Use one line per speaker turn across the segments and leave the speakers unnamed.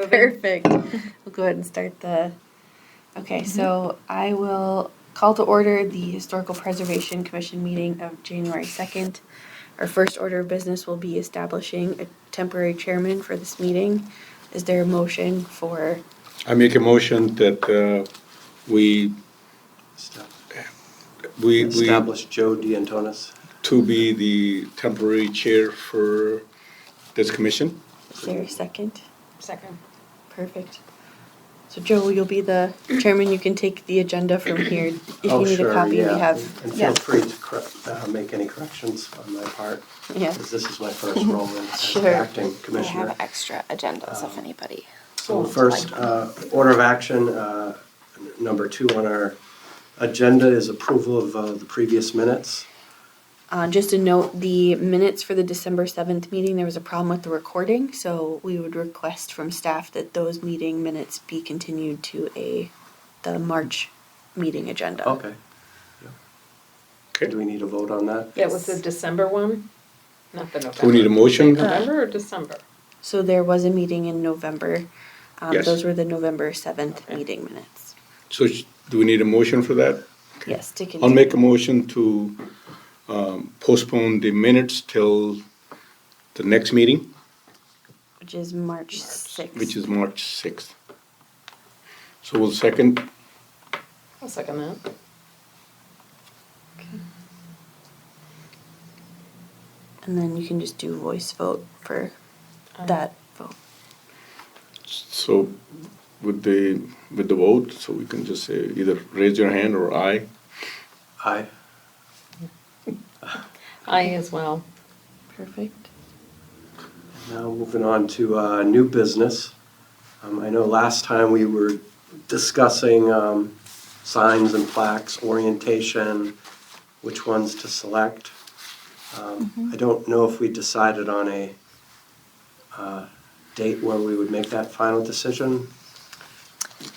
moving.
Perfect. We'll go ahead and start the, okay, so I will call to order the Historical Preservation Commission meeting of January 2nd. Our first order of business will be establishing a temporary chairman for this meeting. Is there a motion for,
I make a motion that we
Establish Joe D'Antonis.
to be the temporary chair for this commission.
is there a second?
Second.
Perfect. So Joe, you'll be the chairman. You can take the agenda from here. If you need
sure,
a copy, we
yeah.
have.
And
yeah.
feel free to make any corrections on my part,
Yeah.
because this is my first role as
Sure.
acting
I
commissioner.
have extra agendas if anybody.
So
would
first,
like
order of action, number 2 on our agenda is approval of the previous minutes.
Just a note, the minutes for the December 7th meeting, there was a problem with the recording, so we would request from staff that those meeting minutes be continued to the March meeting agenda.
Okay.
Okay.
Do we need a vote on that?
That was the December one, not the November.
Do we need a motion?
November or December?
So there was a meeting in November.
Yes.
Those were the November 7th
Okay.
meeting minutes.
So do we need a motion for that?
Yes, to continue.
I'll make a motion to postpone the minutes till the next meeting,
Which is March 6th.
which is March 6th. So we'll second.
I'll second that.
And then you can just do voice vote for that vote.
So with the vote, so we can just say either raise your hand or aye.
Aye.
I as well.
Perfect.
Now moving on to new business. I know last time we were discussing signs and plaques, orientation, which ones to select. I don't know if we decided on a date where we would make that final decision.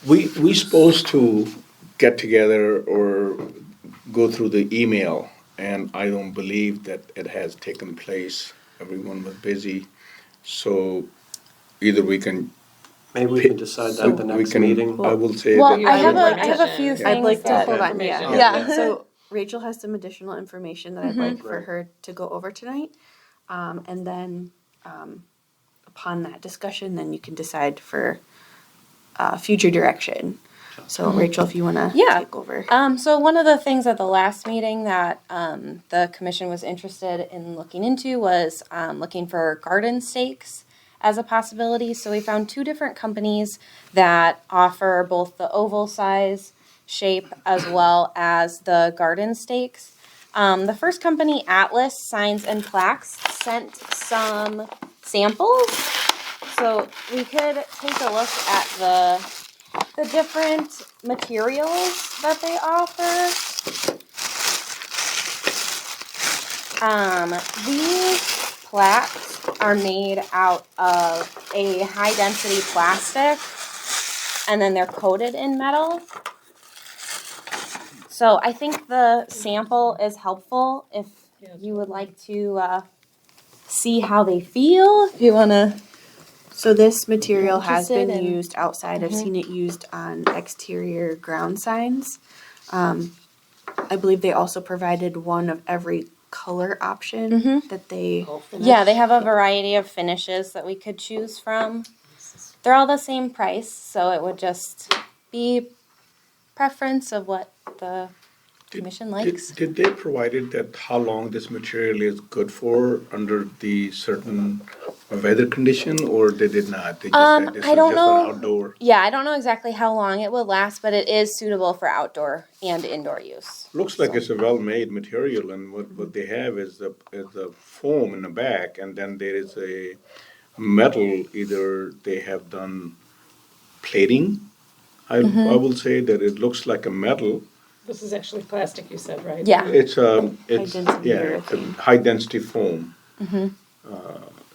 We supposed to get together or go through the email, and I don't believe that it has taken place. Everyone was busy, so either we can.
Maybe we can decide that at the
we
next
can-
meeting.
I will say
Well,
that.
I have
would
I have a
like
few
to-
things.
I'd like to,
that-
hold on,
information.
yeah. So Rachel has some additional information that I'd like for
Right.
her to go over tonight. And then upon that discussion, then you can decide for future direction. So Rachel, if you want to
Yeah.
take over.
So one of the things at the last meeting that the commission was interested in looking into was looking for garden stakes as a possibility. So we found 2 different companies that offer both the oval size shape as well as the garden stakes. The first company, Atlas Signs and Plaques, sent some samples. So we could take a look at the different materials that they offer. These plaques are made out of a high density plastic, and then they're coated in metal. So I think the sample is helpful if you would like to see how they feel. If you want to.
So this material has been
Interested in-
used outside. I've seen it used on exterior ground signs. I believe they also provided one of every color option that they.
Yeah, they have a variety of finishes that we could choose from. They're all the same price, so it would just be preference of what the commission likes.
Did they provided that how long this material is good for under the certain weather condition, or they did not? They just said this
I
is
don't
just
know.
an outdoor.
Yeah, I don't know exactly how long it will last, but it is suitable for outdoor and indoor use.
Looks like it's a well-made material, and what they have is the foam in the back, and then there is a metal. Either they have done plating. I will say that it looks like a metal.
This is actually plastic, you said, right?
Yeah.
It's
High-density
yeah, it's a
urethane.
high density foam.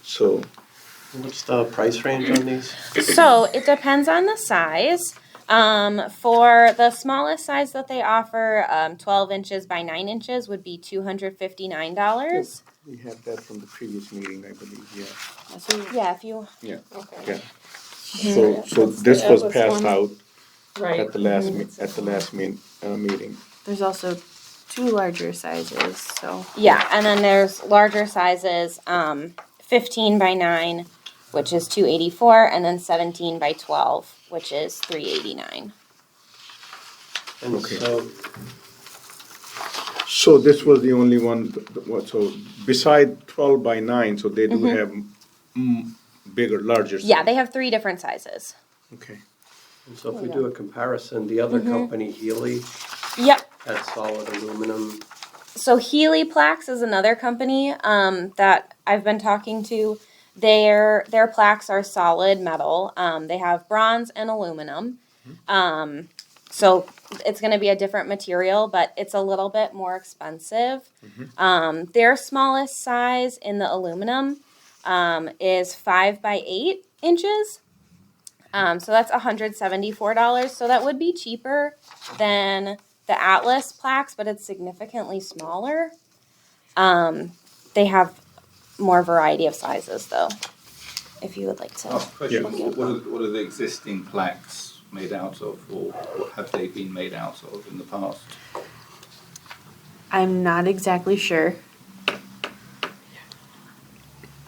So
What's the price range on these?
So it depends on the size. For the smallest size that they offer, 12 inches by 9 inches would be $259.
we had that from the previous meeting, I believe. Yeah.
So
Yeah, if you.
Yeah.
Okay.
Yeah. So
That's the
this was
Atlas
passed
one.
out
Right.
at the last,
Mhm.
at the last meeting.
There's also two larger sizes, so.
Yeah, and then there's larger sizes, 15 by 9, which is 284, and then 17 by 12, which is 389.
And
Okay.
so,
So this was the only one, so beside 12 by 9, so they do have bigger, larger size?
Yeah, they have 3 different sizes.
Okay.
and so if we do a comparison, the other company, Healy,
Yep.
had solid aluminum.
So Healy Plaques is another company that I've been talking to. Their plaques are solid metal. They have bronze and aluminum. So it's going to be a different material, but it's a little bit more expensive. Their smallest size in the aluminum is 5 by 8 inches. So that's $174. So that would be cheaper than the Atlas plaques, but it's significantly smaller. They have more variety of sizes, though. If you would like to.
Question,
Yeah.
what are the existing plaques made out of, or what have they been made out of in the past?
I'm not exactly sure.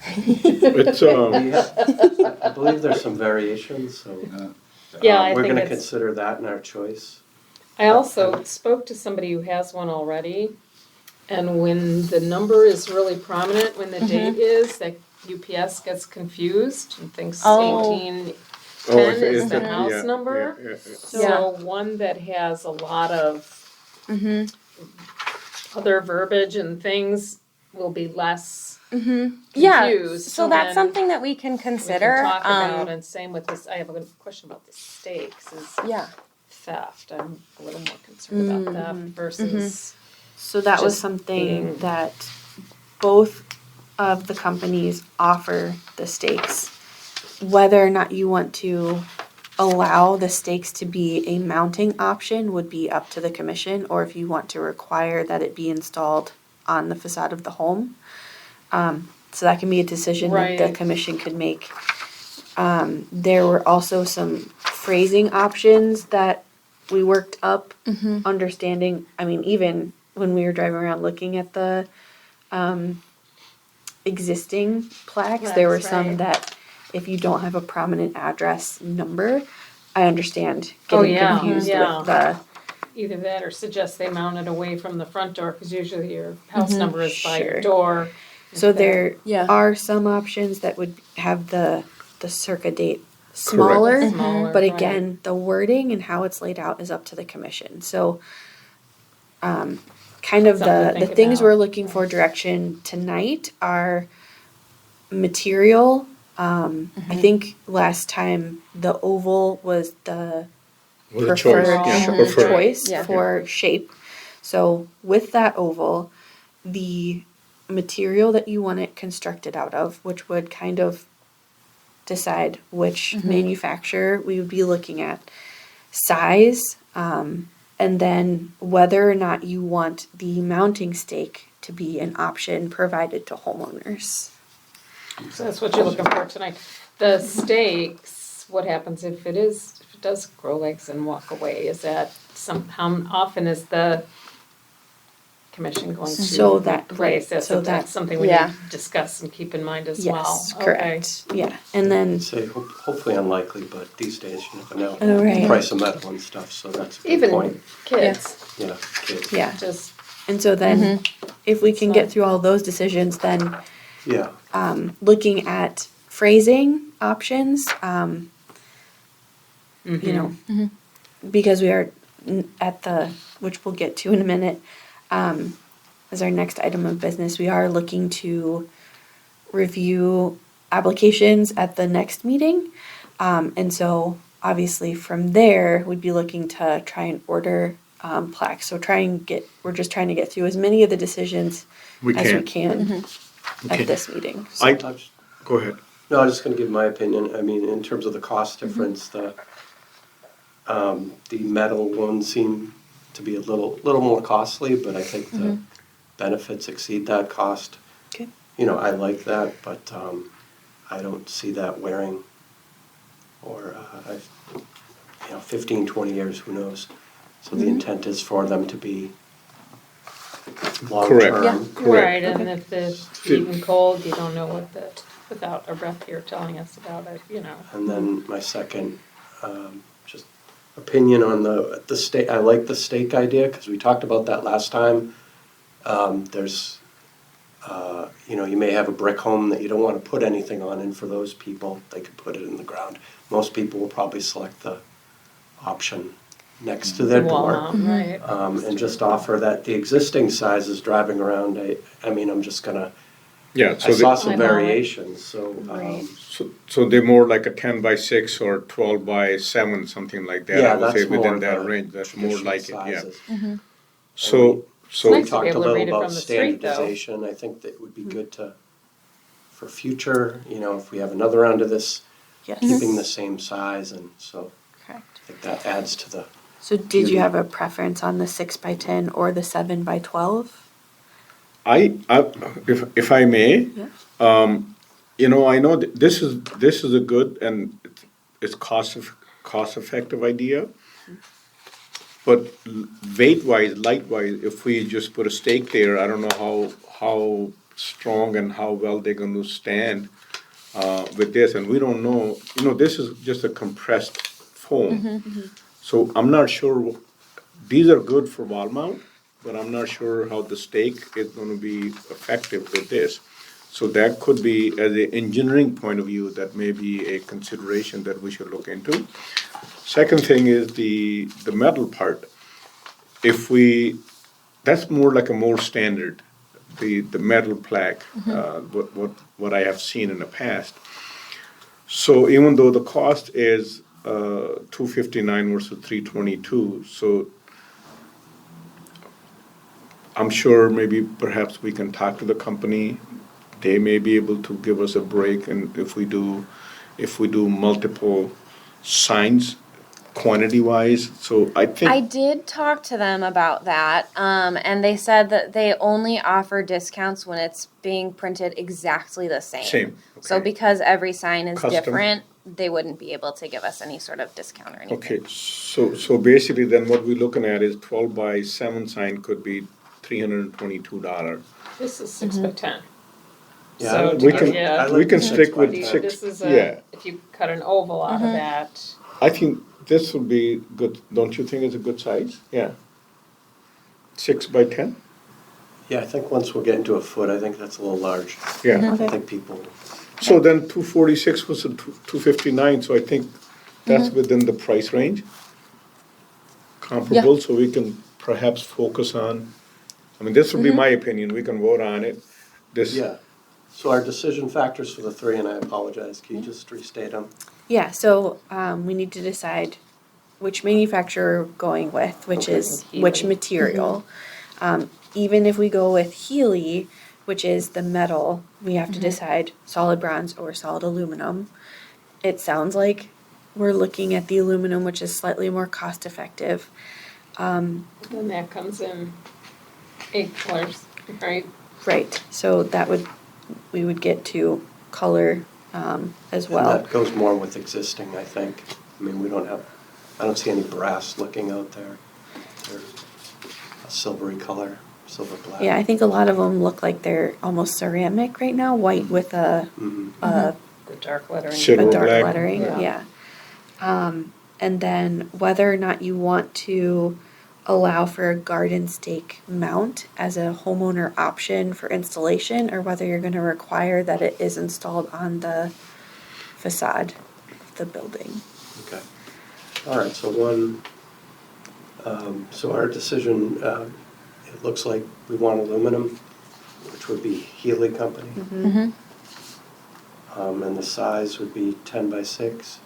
It's,
I believe there's some variations, so
Yeah, I
we're
think
gonna
it's-
consider that in our choice.
I also spoke to somebody who has one already, and when the number is really prominent, when the date is, that UPS gets confused and thinks
Oh.
1810 is the
yeah,
house number.
yeah.
So one that has a lot of other verbiage and things will be less
Yeah,
confused.
so that's
then
something that we can
we
consider.
can talk about, and same with this, I have a question about the stakes, is
Yeah.
theft. I'm a little more concerned about theft versus,
So that was
Just
something
being-
that both of the companies offer the stakes. Whether or not you want to allow the stakes to be a mounting option would be up to the commission, or if you want to require that it be installed on the facade of the home. So that can be a decision that the
Right.
commission could make. There were also some phrasing options that we worked up, understanding, I mean, even when we were driving around looking at the existing plaques, there were
Plaques,
some
right.
that if you don't have a prominent address number, I understand
Oh,
getting
yeah,
confused
yeah.
with the,
either that or suggest they mount it away from the front door, because usually your house number is by
Sure.
your door.
so there
Yeah.
are some options that would have the circa date smaller.
Smaller,
But
right.
again, the wording and how it's laid out is up to the commission. So, kind of
Something to
the
think
things
about.
we're looking for direction tonight are material. I think last time the oval was the
Was a
preferred
choice, yeah,
Mhm.
preferred.
choice
Yeah.
for shape. So with that oval, the material that you want it constructed out of, which would kind of decide which manufacturer we would be looking at, size, and then whether or not you want the mounting stake to be an option provided to homeowners.
So that's what you're looking for tonight. The stakes, what happens if it does grow legs and walk away? Is that how often is the commission going
So
to
that-
replace
right,
this?
so
So that's
that-
something we
Yeah.
need to discuss and keep in mind as well.
Yes,
Okay.
correct. Yeah, and then
Say, hopefully unlikely, but these days you never know.
Oh, right.
Price of metal and stuff, so that's a good
Even
point.
kids,
Yeah, kids.
yeah,
just,
and so then if we can get through all those decisions, then
Yeah,
looking at phrasing options, you know, because we are at the, which we'll get to in a minute, as our next item of business, we are looking to review applications at the next meeting. And so obviously from there, we'd be looking to try and order plaques. So we're just trying to get through as many of the decisions
We
as we
can.
can
Okay.
at this meeting.
I,
I'll just-
go ahead.
no, I was just gonna give my opinion. I mean, in terms of the cost difference, the metal ones seem to be a little more costly, but I think the benefits exceed that cost.
Okay.
You know, I like that, but I don't see that wearing or, 15, 20 years, who knows? So the intent is for them to be long-term.
Yeah.
Right,
Correct.
and if it's even cold, you don't know without a rep here telling us about it,
And then my second, just opinion on the steak, I like the steak idea, because we talked about that last time. There's, you may have a brick home that you don't want to put anything on, and for those people, they could put it in the ground. Most people will probably select the option next to their
the wall
door.
mount, right?
And just offer that the existing sizes driving around, I'm just gonna,
Yeah,
I saw
so
some
Eyeball it.
variations, so.
Right.
so they're more like a 10 by 6 or 12 by 7, something like that. I
Yeah,
would say
that's more
within that
the
range, that's more
traditional
like it, yeah.
sizes.
So,
It's
We
nice to be
talked a
able to
little
read it
about
from the street, though.
standardization. I think that would be good for future, if we have another round of this,
Yes.
keeping the same size, and so
Correct.
I think that adds to the,
So did
Beauty.
you have a preference on the 6 by 10 or the 7 by 12?
if I may,
Yeah.
I know this is a good and it's cost effective idea. But weight wise, light wise, if we just put a stake there, I don't know how strong and how well they're going to stand with this, and we don't know. This is just a compressed foam, so I'm not sure. These are good for wall mount, but I'm not sure how the stake is going to be effective with this. So that could be, as an engineering point of view, that may be a consideration that we should look into. Second thing is the metal part. That's more like a more standard, the metal plaque, what I have seen in the past. So even though the cost is $259 versus $322, so I'm sure maybe perhaps we can talk to the company. They may be able to give us a break, and if we do multiple signs, quantity wise. So I think
I did talk to them about that, and they said that they only offer discounts when it's being printed exactly the same.
Same,
So
okay.
because every sign is
Custom.
different, they wouldn't be able to give us any sort of discount or anything.
Okay, so basically then what we're looking at is 12 by 7 sign could be $322.
This is 6 by 10.
Yeah,
So
We
to
can,
give you-
I
we
like
can
the
stick
6 by
with
10.
6,
This is
yeah.
if you cut an oval out of that,
I think this would be good, don't you think it's a good size? Yeah. 6 by 10?
Yeah, I think once we'll get into a foot, I think that's a little large.
Yeah.
I think people,
So then 246 was a 259, so I think that's within the price range. Comparable, so we can perhaps focus on, this would be my opinion, we can vote on it. This,
yeah. So our decision factors for the three, and I apologize, can you just restate them?
Yeah, so we need to decide which manufacturer we're going with, which
Okay.
is
Healy.
which material. Even if we go with Healy, which is the metal, we have to decide solid bronze or solid aluminum. It sounds like we're looking at the aluminum, which is slightly more cost effective.
then that comes in 8 colors, right?
Right, so we would get to color as
And
well.
that goes more with existing, I think. I don't see any brass looking out there. They're a silvery color, silver black.
Yeah, I think a lot of them look like they're almost ceramic right now, white with a
The dark lettering.
Silver
a dark
black.
lettering,
Yeah.
yeah. And then whether or not you want to allow for a garden stake mount as a homeowner option for installation, or whether you're gonna require that it is installed on the facade of the building.
Okay. All right, so so our decision, it looks like we want aluminum, which would be Healy Company. And the size would be 10 by 6.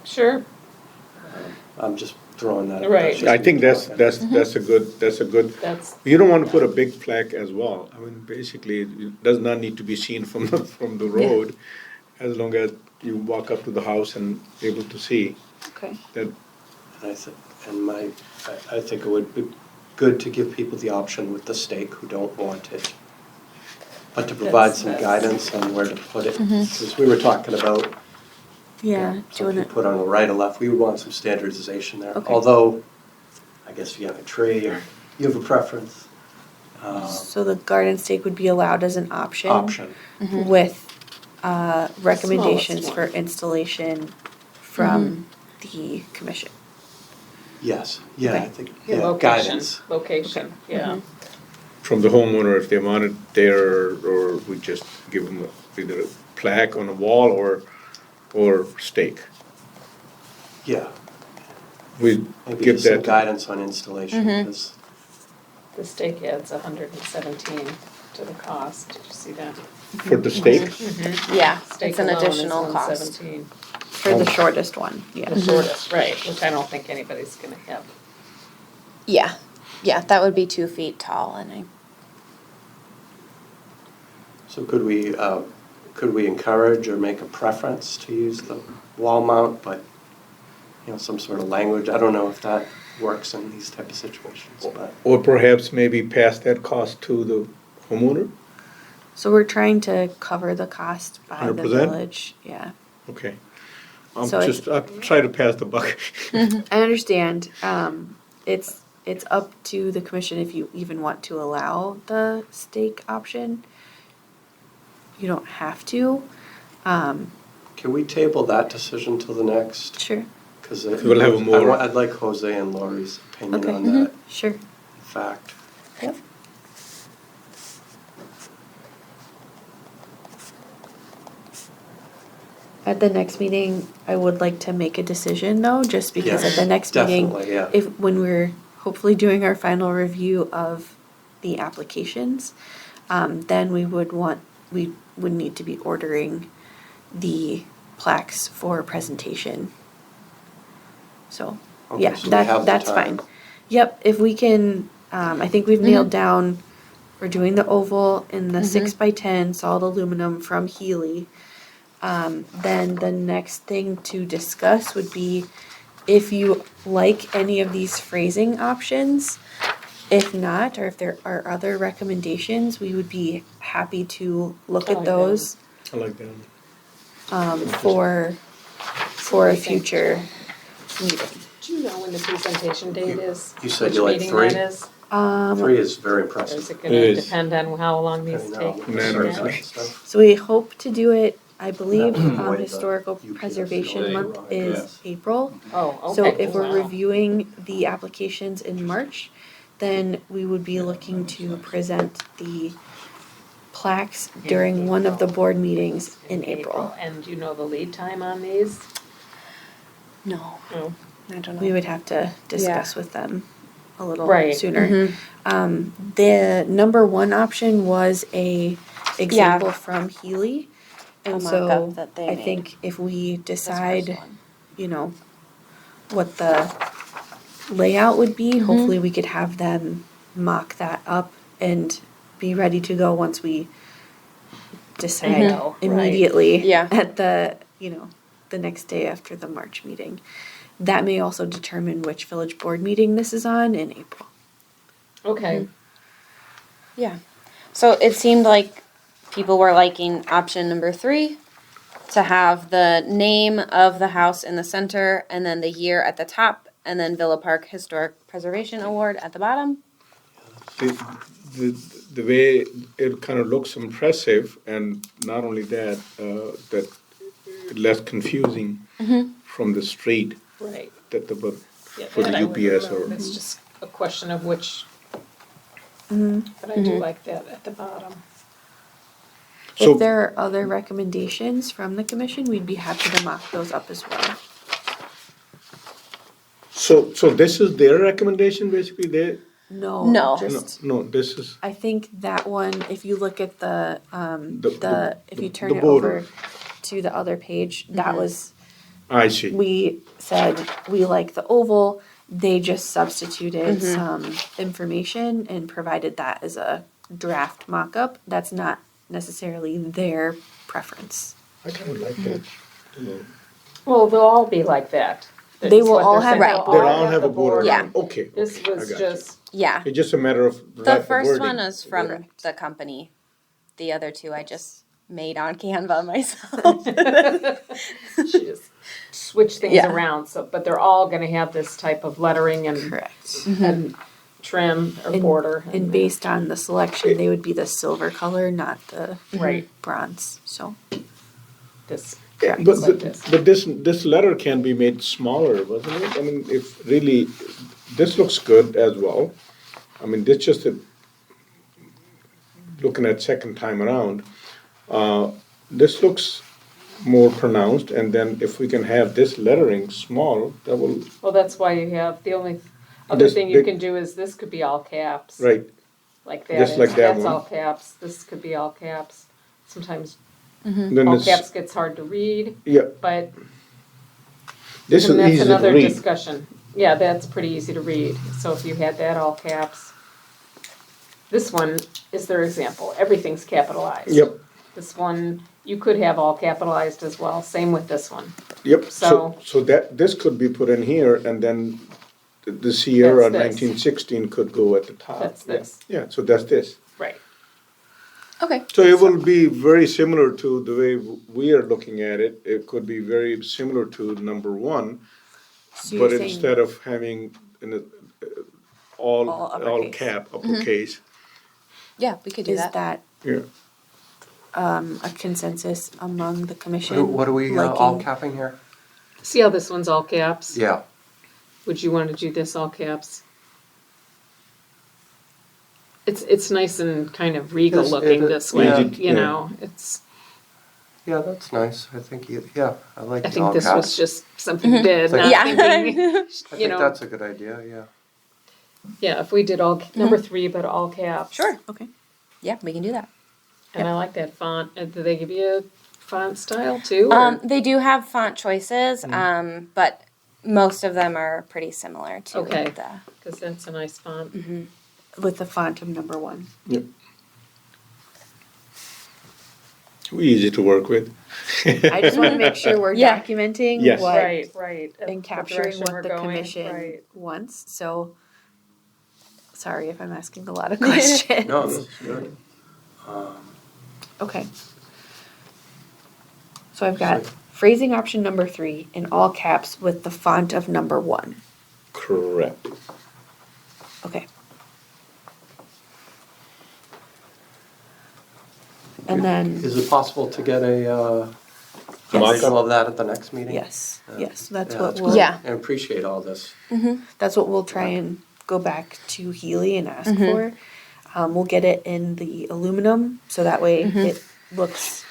Sure,
I'm just throwing that.
Right.
that's just
I think
me
that's
talking.
that's a good.
that's,
You don't want to put a big plaque as well. Basically, it does not need to be seen from the road, as long as you walk up to the house and able to see
Okay.
that.
I think it would be good to give people the option with the stake who don't want it, but to provide some
That's-
guidance on where to put it. Because we were talking about
Yeah, do you
Some
wanna,
people put on the right or left, we would want some standardization there.
Okay.
Although, I guess if you have a tree or you have a preference,
so the garden stake would be allowed as an option.
option.
With recommendations
Smallest
for
one.
installation from the commission.
Yes, yeah, I
Okay.
think,
Your
yeah,
location,
guidance.
location, yeah.
From the homeowner, if they want it there, or we just give them either a plaque on a wall or stake.
Yeah,
We
maybe
give
just some
that,
guidance on installation, because,
The stake adds 117 to the cost, did you see that?
for the stake,
Yeah,
Stake
it's an
alone is
additional cost.
117.
For the shortest one, yeah.
The shortest, right, which I don't think anybody's gonna have.
Yeah, yeah, that would be 2 feet tall, and I
so could we encourage or make a preference to use the wall mount, but, some sort of language, I don't know if that works in these type of situations, but.
or perhaps maybe pass that cost to the homeowner?
So we're trying to cover the cost by the
100%?
village, yeah.
Okay.
So it's-
I'll try to pass the buck.
I understand, it's up to the commission if you even want to allow the stake option. You don't have to,
Can we table that decision till the next?
sure,
Because
We'll have a more-
I'd like Jose and Lori's opinion
Okay.
on that
sure.
fact.
Yep. At the next meeting, I would like to make a decision though, just because at
Yes,
the next meeting,
definitely, yeah.
when we're hopefully doing our final review of the applications, then we would need to be ordering the plaques for presentation. So,
Okay,
yeah,
so we have the
that's
time.
fine. Yep, if we can, I think we've nailed down, we're doing the oval in the 6x10 solid aluminum from Healy. Then the next thing to discuss would be if you like any of these phrasing options. If not, or if there are other recommendations, we would be happy to look
I
at
like
those
I like that.
for a future meeting.
Do you know when the presentation date is?
You said
Which
you like
meeting
3?
that is?
3 is very
Or is
impressive.
it gonna
It is.
depend on how long these
I know,
take?
with the
Unanimously.
survey and stuff.
So we hope to do it, I believe,
That would avoid the
Historical
UPS
Preservation
delay.
Month is
Yes.
April.
Oh, okay.
So if we're
Wow.
reviewing the applications in March, then we would be looking to present the plaques during one of the board meetings in April.
And do you know the lead time on these?
no,
No.
I don't know.
We would have to discuss with them a little
Right.
sooner. The number one option was a example from Healy.
A
And
mock-up
so
that they
I
made.
think if we
This first
decide,
one.
what the layout would be, hopefully we could have them mock that up and be ready to go once we decide
know, right.
immediately
Yeah.
at the next day after the March meeting. That may also determine which village board meeting this is on in April.
Okay.
Yeah. So it seemed like people were liking option number 3, to have the name of the house in the center and then the year at the top and then Villa Park Historic Preservation Award at the bottom.
The way it kind of looks impressive, and not only that, that less confusing from the street,
Right.
that the,
Yeah,
for
that
the
I would
UPS
remove.
or.
It's just a question of which. But I do like that at the bottom.
So-
If there are other recommendations from the commission, we'd be happy to mock those up as well.
So this is their recommendation, basically,
No,
No.
just,
no, this is,
I think that one, if you look at if you turn
the
it
border.
over to the other page, that was,
I see.
we said we like the oval. They just substituted some information and provided that as a draft mock-up. That's not necessarily their preference.
I kind of like that.
Well, they'll all be like that.
They
That's
will
what
all
they're
have
saying.
that
They'll all have a border.
Yeah.
Okay.
This
okay, I
was
got you.
just,
Yeah.
It's just a matter of.
The first
wording.
one is from
Correct.
the company. The other 2 I just made on Canva myself.
she just switch things
Yeah.
around, so, but they're all gonna have this type of lettering and,
Correct.
and trim or
And-
border.
And based on the selection, they would be the silver color, not the
Right,
bronze, so.
this,
Yeah,
Correct.
but,
Like this.
but this letter can be made smaller, wasn't it? I mean, if really, this looks good as well. I mean, this just looking at second time around, this looks more pronounced, and then if we can have this lettering small, that will,
well, that's why you have, the only other
This
thing you
big-
can do is this could be all caps.
right,
Like that
Just
is,
like that
that's
one.
all caps, this could be all caps. Sometimes
then
all
this,
caps gets hard to read,
yeah,
but
this is
and that's
easy to
another
read.
discussion. Yeah, that's pretty easy to read, so if you had that all caps. This one is their example, everything's capitalized.
Yep,
This one, you could have all capitalized as well, same with this one.
yep,
So-
so that, this could be put in here, and then the Sierra
That's this.
1916 could go at the top.
That's
Yeah,
this.
Yeah, so that's this.
Right.
Okay.
So it will be very similar to the way we are looking at it. It could be very similar to number one,
So
but
you're saying
instead of having all
All uppercase.
uppercase.
Yeah, we could do
is
that.
that
Yeah.
a consensus among the commission?
What are we all
liking-
capping here?
See how this one's all caps?
Yeah.
Would you want to do this all caps? It's nice and kind of regal
Yes,
looking
it-
this way,
Easy,
you
yeah.
know, it's,
Yeah, that's nice. I think, yeah, I like
I
the
think
all
this was
caps.
just something you did,
Like-
not
Yeah.
thinking,
I
you
think
know.
that's a good idea, yeah.
Yeah, if we did all, number 3, but all caps.
Sure.
Okay.
Yeah, we can do that.
And I like that font, do they give you a font style too? or-
They do have font choices, but most of them are pretty similar to
Okay.
the.
Cause that's a nice font.
With the font of number one.
Yep. We're easy to work with.
I just want to make sure we're
Yeah.
documenting
Yes.
what
Right.
and capturing what the commission wants, so sorry if I'm asking a lot of questions.
No, that's good.
Okay. So I've got phrasing option number 3 in all caps with the font of number 1.
Correct.
Okay. And then,
Is it possible to get a
Yes.
mock-up of that at the next meeting?
yes,
Yeah.
yes, that's
Yeah,
what
that's
we'll,
great.
Yeah.
I appreciate all this.
that's what we'll try and go back to Healy and ask for. We'll get it in the aluminum, so that way it looks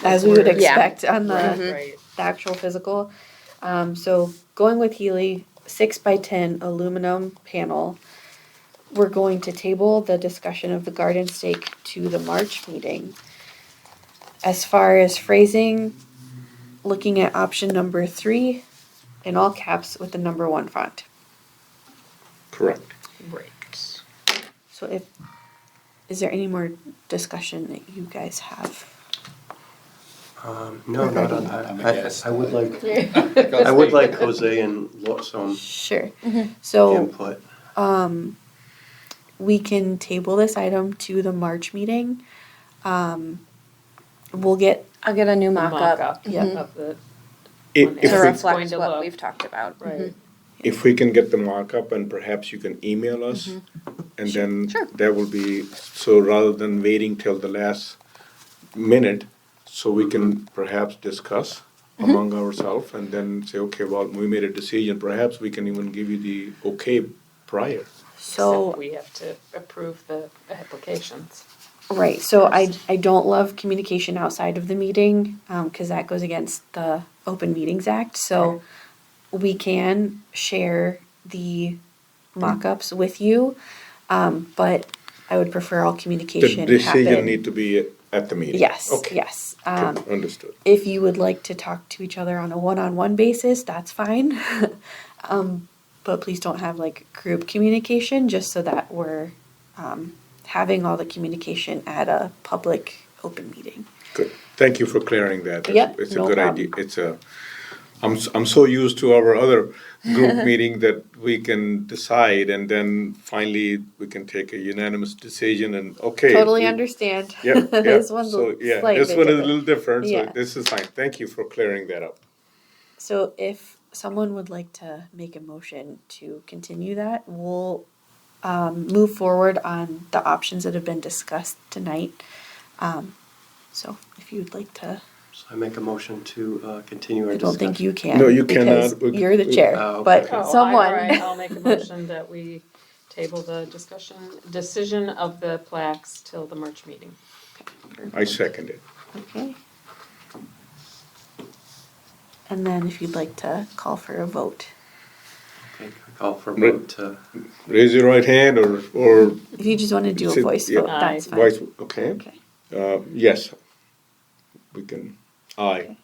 as we would
Yeah.
expect on the
Right.
the actual physical. So going with Healy, 6x10 aluminum panel. We're going to table the discussion of the garden stake to the March meeting. As far as phrasing, looking at option number 3 in all caps with the number 1 font.
Correct.
Right.
So is there any more discussion that you guys have?
No, not on
I'm a
that.
yes.
I would like Jose and some
Sure. So,
input.
we can table this item to the March meeting. We'll get,
I'll get a new
The
mock-up
mock-up
Yeah.
of the,
If,
To
if
to
we,
going
reflect
to
what
look.
we've talked about.
right.
if we can get the markup and perhaps you can email us, and then
Sure.
that will be, so rather than waiting till the last minute, so we can perhaps discuss among ourselves and then say, okay, well, we made a decision, perhaps we can even give you the okay prior.
Except
so,
we have to approve the applications.
right, so I don't love communication outside of the meeting, cause that goes against the Open Meetings Act, so we can share the mock-ups with you, but I would prefer all
The
communication
decision
happen.
need to be at the meeting.
Yes,
Okay.
yes.
Okay, understood.
If you would like to talk to each other on a one-on-one basis, that's fine. But please don't have like group communication, just so that we're having all the communication at a public open meeting.
Good. Thank you for clearing that.
Yep,
It's a
no
good
problem.
idea. It's a, I'm so used to our other group meeting that we can decide and then finally we can take a unanimous decision and, okay.
Totally
we-
understand.
Yeah, yeah.
This one's
So, yeah,
slightly
this one is a
different.
little different, so
Yeah.
this is fine. Thank you for clearing that up.
So if someone would like to make a motion to continue that, we'll move forward on the options that have been discussed tonight. So if you'd like to,
So I make a motion to continue our
I
discussion.
don't think you can.
No, you
because
cannot.
You're the chair,
Oh,
but
okay.
Oh,
someone.
all right, I'll make a motion that we table the decision of the plaques till the March meeting.
I second it.
Okay. And then if you'd like to call for a vote.
Okay, I call for a vote to,
Raise your right hand or.
If you just want to do a
Sit-
voice
yeah.
vote, that's fine.
Vice, okay.
Okay.
Yes. We can, aye.
Okay.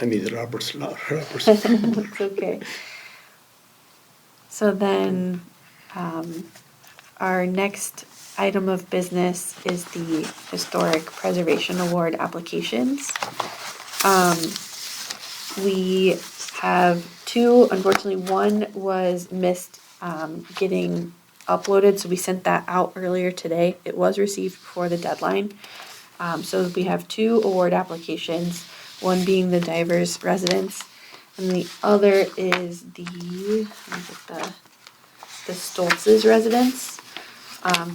I need Robert's law, Robert's.
It's okay. So then, our next item of business is the Historic Preservation Award applications. We have two, unfortunately, one was missed, getting uploaded, so we sent that out earlier today. It was received before the deadline. So we have two award applications, one being the Divers Residence, and the other is the, let me get the Stoltz's Residence.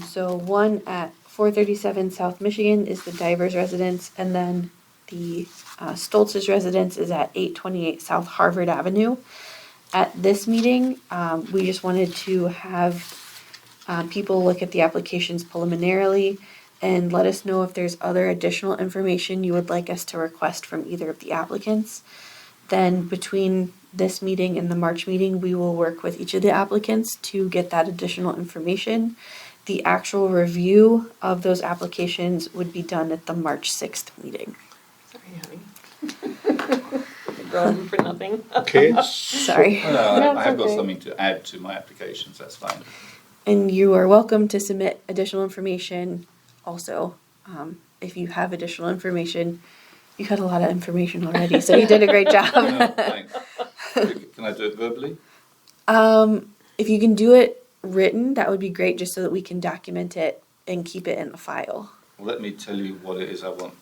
So one at 437 South Michigan is the Divers Residence, and then the Stoltz's Residence is at 828 South Harvard Avenue. At this meeting, we just wanted to have people look at the applications preliminarily and let us know if there's other additional information you would like us to request from either of the applicants. Then between this meeting and the March meeting, we will work with each of the applicants to get that additional information. The actual review of those applications would be done at the March 6th meeting.
Sorry, honey. Going for nothing.
Okay,
Sorry.
No,
I
it's
have got
okay.
something to add to my applications, that's fine.
And you are welcome to submit additional information also. If you have additional information, you had a lot of information already, so you did a great job.
No, thanks. Can I do it verbally?
If you can do it written, that would be great, just so that we can document it and keep it in the file.
Well, let me tell you what it is I want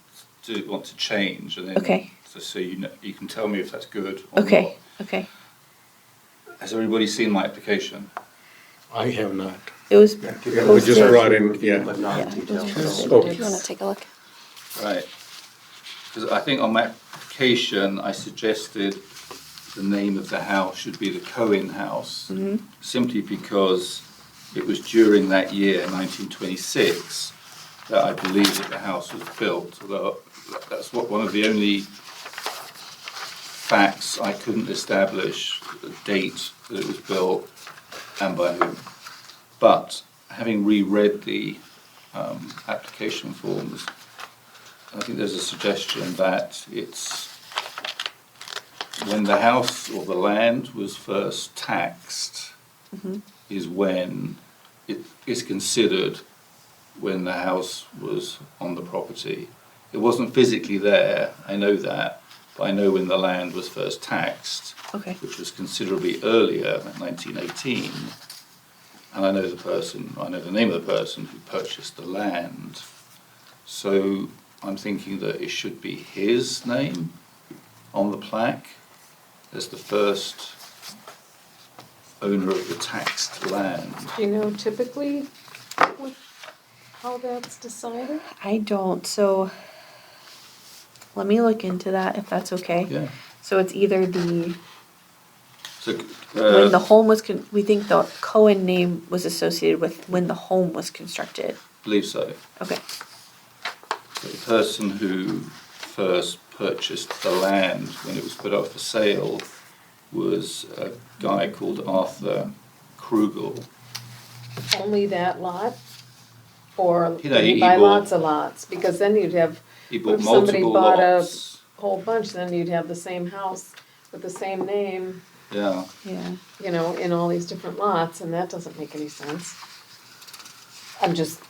to change, and then
Okay.
so you know, you can tell me if that's good or
Okay, okay.
not. Has everybody seen my application?
I have not.
It was
Yeah, we just
posted.
brought in,
review,
yeah.
but not
Yeah,
detailed.
it was
Oh.
If you want to take a look.
Right. Because I think on my application, I suggested the name of the house should be the Cohen House, simply because it was during that year, 1926, that I believe that the house was built. Although that's one of the only facts I couldn't establish, the date that it was built and by whom. But having reread the application forms, I think there's a suggestion that it's when the house or the land was first taxed is when it is considered when the house was on the property. It wasn't physically there, I know that, but I know when the land was first taxed,
Okay.
which was considerably earlier, than 1918. And I know the name of the person who purchased the land. So I'm thinking that it should be his name on the plaque as the first owner of the taxed land.
Do you know typically how that's decided?
I don't, so let me look into that if that's okay.
Yeah.
So it's either the,
So,
when the home was, we think the Cohen name was associated with when the home was constructed.
believe so.
Okay,
But the person who first purchased the land when it was put up for sale was a guy called Arthur Krugel.
Only that lot? Or
You know, he
buy
bought-
lots of lots? Because then you'd have,
He
if
bought
somebody
multiple
bought a
lots.
whole bunch, then you'd have the same house with the same name,
Yeah.
yeah.
you know, in all these different lots, and that doesn't make any sense. I'm just,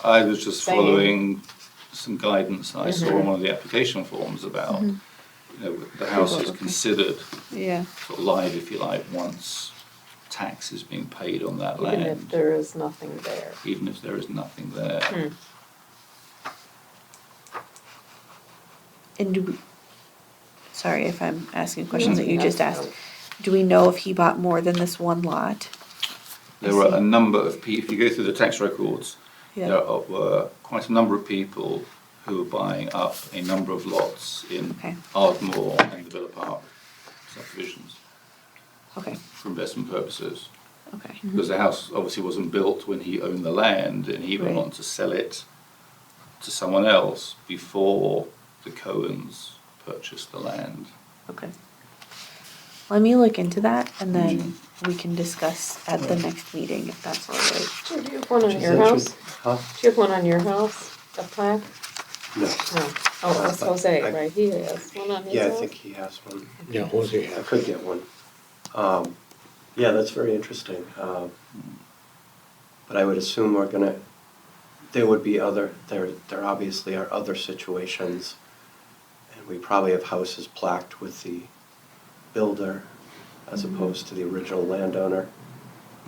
I was just
Same.
following some guidance I saw on one of the application forms about, you know, the house is
Okay.
considered
Yeah,
sort of live, if you like, once tax is being paid on that
even if
land,
there is nothing there.
even if there is nothing there.
And do we, sorry if I'm asking questions that you
Mhm.
just asked. Do we know if he bought more than this one lot?
There were a number of people, if you go through the tax records,
Yeah.
there were quite a number of people who were buying up a number of lots in
Okay.
Ardmore and the Villa Park subdivisions
Okay,
for investment purposes.
okay.
Because the house obviously wasn't built when he owned the land, and he went
Right.
on to sell it to someone else before the Cohens purchased the land.
Okay. Let me look into that and then we can discuss at the next meeting if that's all right.
Do you have one on
Which is
your house?
Huh?
Do you have one on your house, a plaque?
No.
No. Oh, that's Jose,
I-
right? He has one on his
Yeah, I
house?
think he has one.
Yeah, Jose
I
has.
could get one. Yeah, that's very interesting. But I would assume there would be there obviously are other situations. And we probably have houses plaqued with the builder as opposed to the original landowner.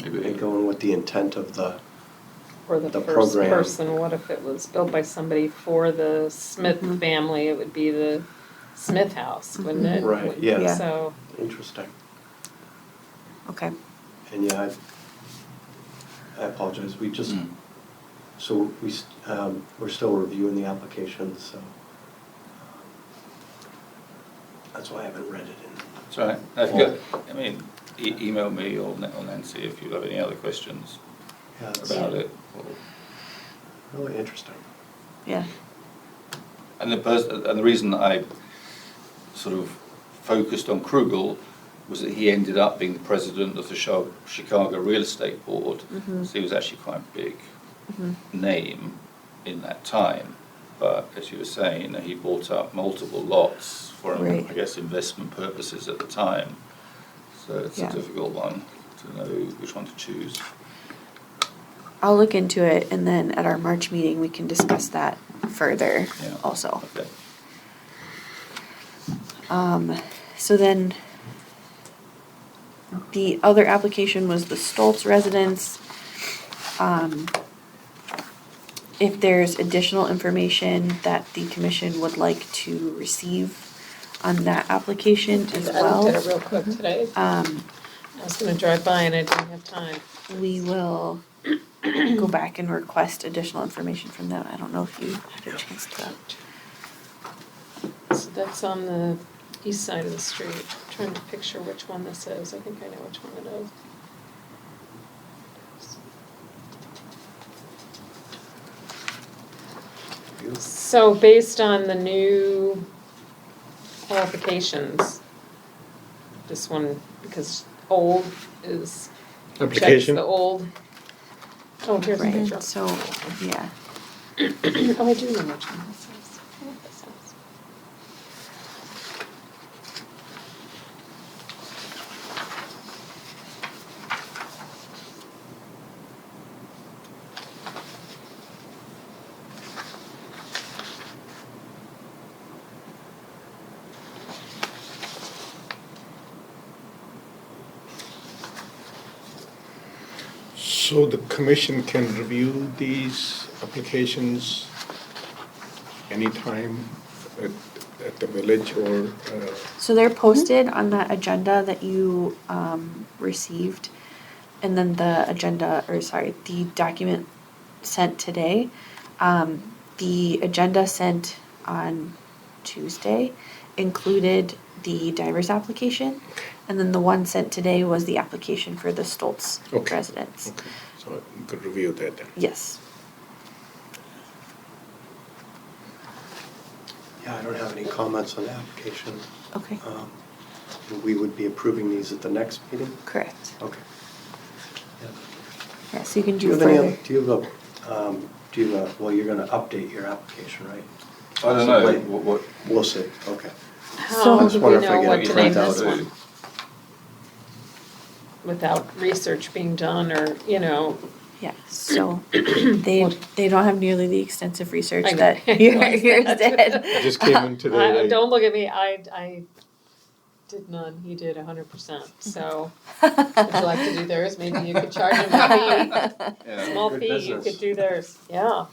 Maybe.
And going with the intent of the,
Or the
the
first
program.
person, what if it was built by somebody for the Smith family? It would be the Smith house, wouldn't it?
Right, yeah.
Yeah.
So,
interesting.
Okay.
And yeah, I apologize, we just,
Mm.
so we're still reviewing the application, so that's why I haven't read it in.
That's all right. If you got, I mean, email me or Nancy if you have any other questions
Yeah, it's
about it.
really interesting.
Yeah.
And the reason I sort of focused on Krugel was that he ended up being the president of the Chicago Real Estate Board. So he was actually quite a big name in that time. But as you were saying, he bought up multiple lots for,
Right.
I guess, investment purposes at the time. So it's
Yeah.
a difficult one to know which one to choose.
I'll look into it and then at our March meeting, we can discuss that further
Yeah.
also.
Okay.
So then the other application was the Stoltz residence. If there's additional information that the commission would like to receive on that application as
I
well,
looked at it real quick today. I was gonna drive by and I didn't have time.
we will go back and request additional information from them. I don't know if you had a chance to.
So that's on the east side of the street. I'm trying to picture which one this is. I think I know which one it is. So based on the new qualifications, this one, because old is, checks
Application?
the old. Oh, here's a picture.
Right, so, yeah.
Oh, I do know which one this is. I know what this is.
So the commission can review these applications anytime at the village or,
So they're posted on that agenda that you received. And then the agenda, or sorry, the document sent today. The agenda sent on Tuesday included the diver's application. And then the one sent today was the application for the Stoltz
Okay.
residence.
okay, so you could review that then.
Yes.
Yeah, I don't have any comments on the application.
Okay,
And we would be approving these at the next meeting?
correct.
Okay. Yeah.
Yeah, so you can
Do you
do
have any,
further.
well, you're gonna update your application, right?
I don't
So
know,
wait,
what
We'll see, okay.
How
just
do we
wonder if I
know
get
what
it
to name
printed
this
out.
one? Without research being done or, you know,
Yeah, so they don't have nearly the extensive research
I know.
that yours did.
Just came in today, right?
don't look at me, I did none, he did 100%, so. Would you like to do theirs? Maybe you could charge him a fee,
Yeah.
small
Good
fee, you
business.
could do theirs, yeah.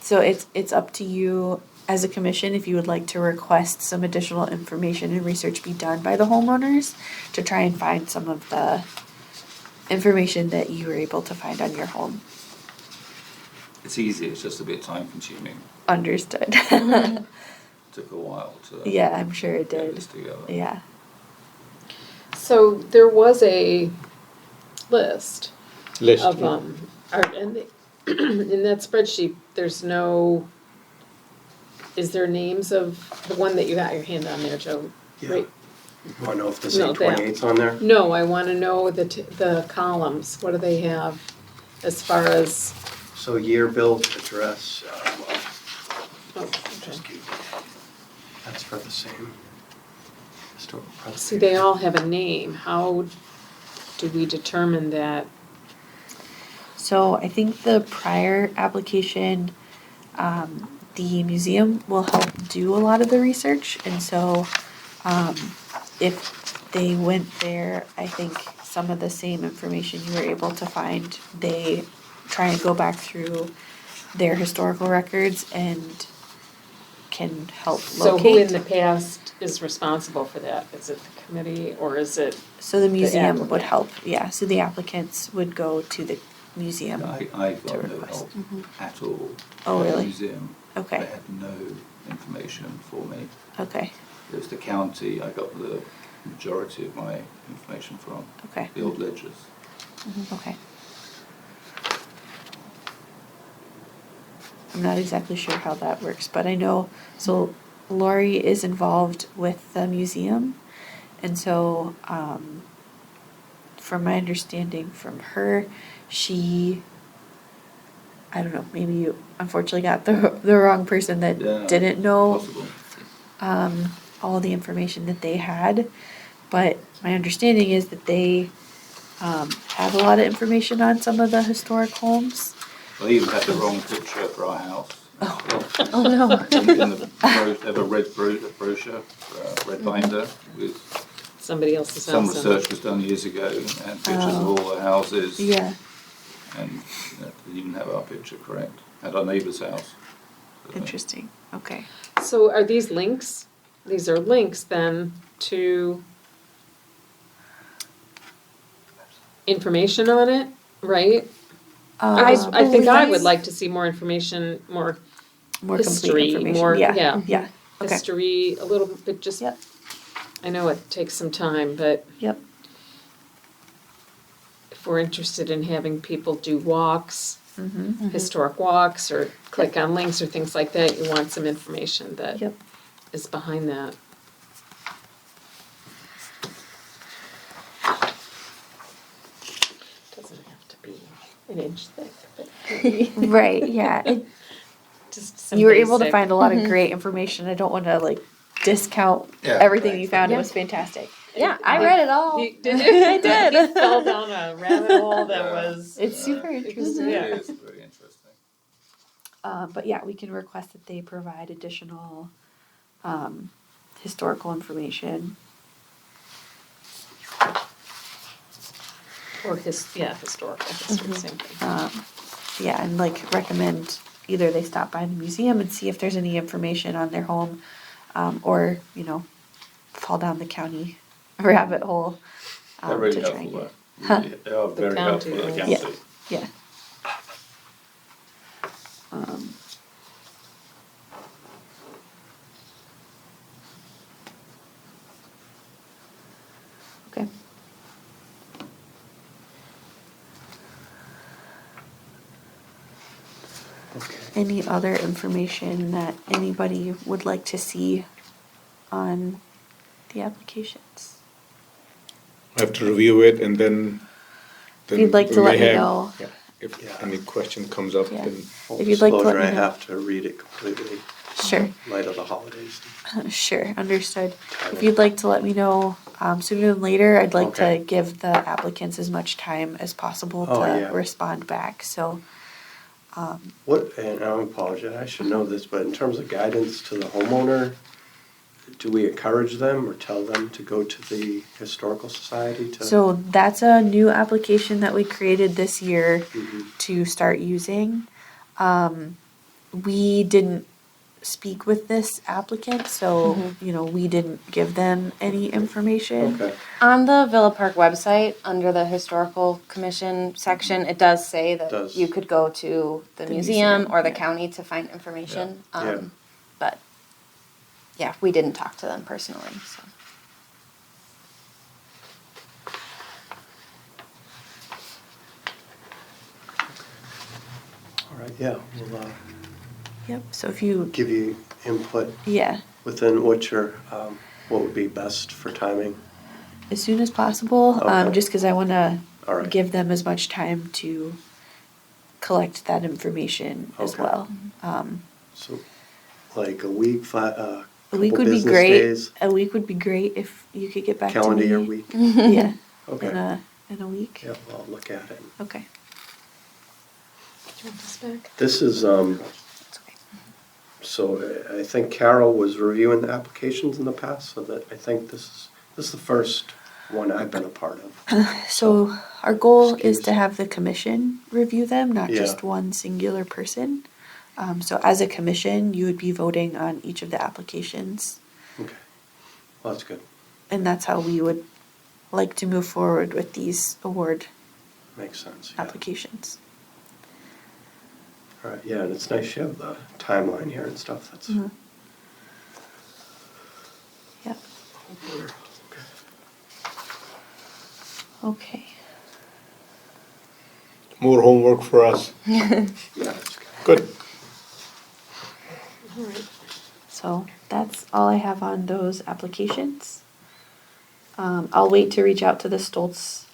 So it's up to you as a commission if you would like to request some additional information and research be done by the homeowners to try and find some of the information that you were able to find on your home.
It's easy, it's just a bit time consuming.
Understood.
Took a while to
Yeah, I'm sure it
get
did.
this together.
Yeah.
So there was a list
List.
of, in that spreadsheet, there's no, is there names of the one that you got your hand on there, Joe?
Yeah.
Right.
You want to know if the
No, that.
828's on there?
No, I want to know the columns, what do they have as far as,
So year, build, address, well,
oh,
just
okay.
keep, that's for the same historical
See,
preservation.
they all have a name, how do we determine that?
So I think the prior application, the museum will help do a lot of the research, and so if they went there, I think some of the same information you were able to find, they try and go back through their historical records and can help
So who in
locate.
the past is responsible for that? Is it the committee or is it?
So the museum would
applicant.
help, yeah, so the applicants would go to the museum.
I got
to
no
request.
help at all.
Oh,
from the
really?
museum.
Okay.
They had no information for me.
Okay,
It was the county I got the majority of my information from,
okay,
the old ledgers.
okay. I'm not exactly sure how that works, but I know, so Lori is involved with the museum. And so, from my understanding from her, she, I don't know, maybe you unfortunately got the wrong person that
Yeah,
didn't know
Possible.
all the information that they had. But my understanding is that they have a lot of information on some of the historic homes.
I even had the wrong picture for our house.
Oh no.
In the they have a red brochure, red binder with
Somebody else's
some
house.
research was done years ago and pictures of all the houses.
Yeah.
And didn't even have our picture correct. Had our neighbour's house. So,
Interesting. Okay.
So are these links? These are links then to information on it, right? I think I would like to see more information, more
more
history,
complete information.
more,
Yeah.
yeah.
Yeah. Okay.
history, a little bit, just,
Yep.
I know it takes some time, but
Yep.
if we're interested in having people do walks,
Mm-hmm.
historic walks, or click on links or things like that, you want some information that
Yep.
is behind that. Doesn't have to be an inch thick, but
Right. Yeah.
just some
You were able to
basic-
find a lot of great information. I don't want to like discount
Yeah,
everything
thanks.
you found. It
Yeah.
was fantastic.
Yeah, I read it all.
Did you?
I did.
He fell down a rabbit hole that
Yeah.
was.
It's super
It
interesting.
Yeah.
is very interesting.
But yeah, we can request that they provide additional historical information.
Or historical history, same thing.
Yeah, and like recommend either they stop by the museum and see if there's any information on their home, or fall down the county rabbit hole
They're really
to try
helpful
and
though.
Huh?
Really, they are very
county,
helpful, the
yeah.
county.
yeah. Um, okay.
Okay.
Any other information that anybody would like to see on the applications?
I have to review it and then.
If you'd like
we
to let
may
me
have-
know.
yeah, If
Yeah.
any question comes up,
Yeah.
then
Full
If you'd like to let
disclosure,
me
I
know.
have to read it completely
Sure.
in light of the holidays.
Sure, understood. If you'd like to let me know sooner than later, I'd like
Okay.
to give the applicants as much time as possible
Oh,
to
yeah.
respond back, so.
What, and I apologize, I should know this, but in terms of guidance to the homeowner, do we encourage them or tell them to go to the historical society to?
So that's a new application that we created this year
Mhm.
to start using. we didn't speak with this applicant, so, you know, we didn't give them any information.
Okay,
On the Villa Park website, under the Historical Commission section, it does say that
Does.
you could go to the
The
museum
museum,
or the
yeah.
county to find information.
Yeah.
But, yeah, we didn't talk to them personally, so.
all right, yeah, we'll
Yep, so if you,
give you input
yeah,
within what would be best for timing.
as soon as possible,
Okay.
just because I want to
All right.
give them as much time to collect that information as
Okay.
well.
So, like a week,
A
couple
week would be
business
great.
days,
A week would be great if you could get back to me.
calendar year week.
Yeah,
Okay.
in a week.
Yeah, well, I'll look at it.
Okay.
Do you want this back?
This is,
It's okay.
so I think Carol was reviewing the applications in the past, so that I think this is the first one I've been a part of.
So our goal is
Excuse.
to have the commission review them, not
Yeah.
just one singular person. So as a commission, you would be voting on each of the applications,
Okay, well, that's good,
and that's how we would like to move forward with these award
makes sense, yeah.
applications.
All right, yeah, and it's nice you have the timeline here and stuff, that's.
Mhm. Yep. Okay.
More homework for us.
Yeah, that's good.
Good.
All right.
So that's all I have on those applications. I'll wait to reach out to the Stoltz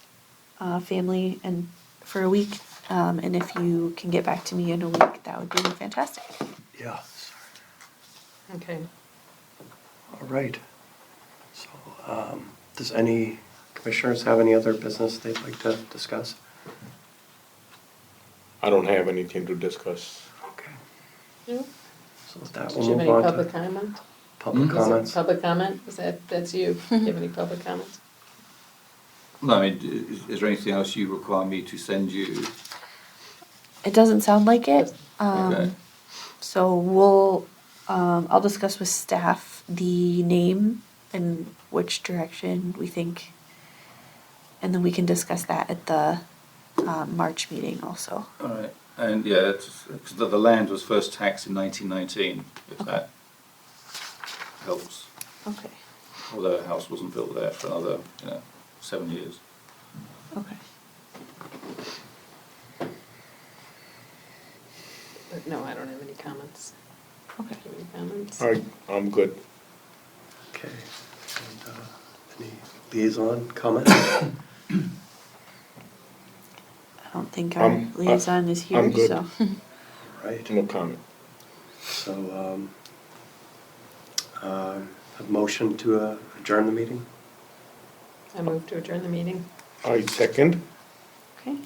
family and for a week. And if you can get back to me in a week, that would be fantastic.
Yeah,
Okay.
all right. So, does any commissioners have any other business they'd like to discuss?
I don't have anything to discuss.
Okay,
No?
so with that,
Do
we'll
you have
move
any
on
public
to
comment?
public
Is it
comments.
Public comment? That's you. Do you have any public comments?
No, I mean, is there anything else you require me to send you?
It doesn't sound like it.
Okay.
So I'll discuss with staff the name and which direction we think, and then we can discuss that at the March meeting also.
All right, and yeah, because the land was first taxed in 1919, if
Okay.
that helps.
Okay.
Although a house wasn't built there for another, 7 years.
Okay.
But no, I don't have any comments.
Okay.
Do you have any comments?
All right, I'm good.
Okay, and any liaison comments?
I don't think our liaison is here,
I'm good.
so.
Right,
No comment.
so, a motion to adjourn the meeting?
I move to adjourn the meeting.
I second.
Okay.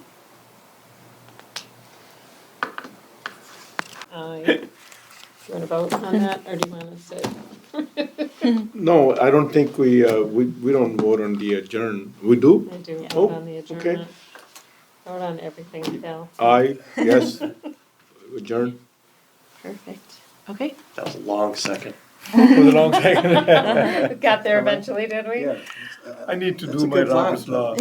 You want to vote on that, or do you want to sit?
No, I don't think we don't vote on the adjourn. We do?
I do
Yeah.
vote on the
Oh, okay.
adjournment. Vote on everything, Cal.
Aye, yes, adjourn.
Perfect. Okay.
That was a long second.
For the long second.
Got there eventually, did we?
I need to
That's
do
a
my
good plan.
Robert's law.